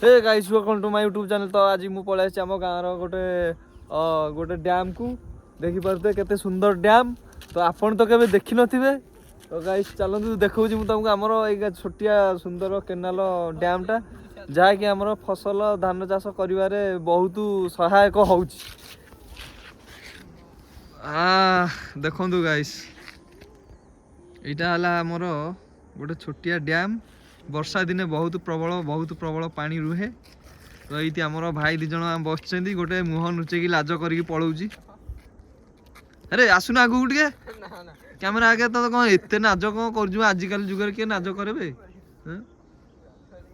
Hey guys welcome to my YouTube channel. तो आज मु पळाई आम गाँव गोटे गोटे डैम को देखी पारे केते सुंदर डैम। तो आपन तो केबे देखि नथिबे। तो गाइस चलନ୍ତୁ देखौछि मु तुमको हमर एई छोटिया सुंदर केनाल डैम टा जहा कि हमर फसल धान चाष करिवारे बहुत सहायक होउछि। देखନ୍ତୁ गाइस एटा हला हमर गोटे छोटिया डैम। वर्षा दिने बहुत प्रबल पानी रुहे। तो ये आमर भाई दी जन बस गोटे मुह लुचेकी लाज करके पलाऊँ। अरे आसुना आगू टे कैमेरा आगे तो कौन एत नाज कौन कर आजिकल जुगर किए नाज करे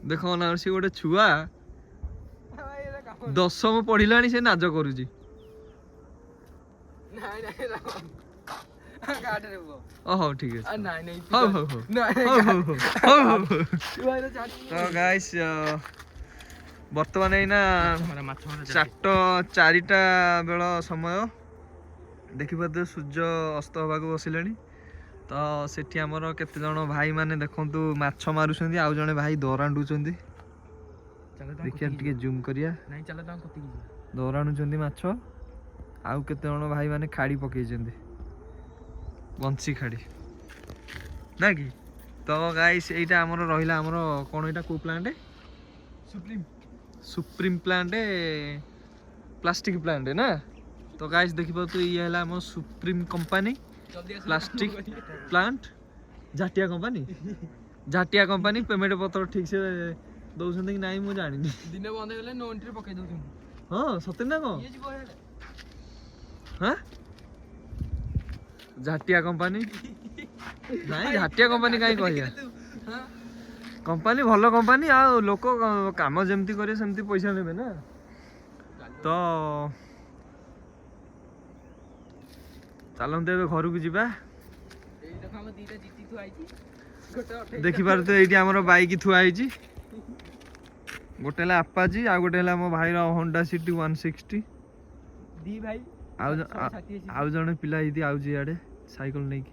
देख ना सी गोटे छुआ 10वीं पढ़िला से नाज करुची। ओहो ठीक है तो गाइस बर्तमान एना 4टा बेल समय देखिए सूर्य अस्त होगा बसिले। तो सेठी आमर केते जण भाई माने देखंतु माछ मारुछंदी आउ जणे भाई दरांडुचंदी। देखिए टिके जूम करिया दरांडुचंदी माछ आउ केते जण भाई माने खाड़ी पकेइचंदी बंसी खाड़ी ना कि। तो गाइस एटा हमर रहिला हमर कोन एटा को plant Supreme plant plastic plant ना। तो गाइस देखि पातु ये हला हमर सुप्रीम कंपनी प्लास्टिक प्लांट झाटिया कंपनी पेमेंट पत्र ठीक से दउछन कि नाही मु जानि नि। दिने बंद गेले नो एंट्री पके दउछन। हां सते ना को ये जीव हेले हां झाटिया कंपनी नहीं झाटिया कंपनी कहीं कहिया कंपनी भल कंपनी आ लोक काम जेमती करे सेमती पैसा नेबे ना। तो चलते ए घर को जीवा। देखि पार तो ये आमर बाइक थुआ गोटे आपाची आ गोटे मो भाई होंडा सिटी 160 दी भाई आउ जने पिला आउची इे साइकिल नहीं।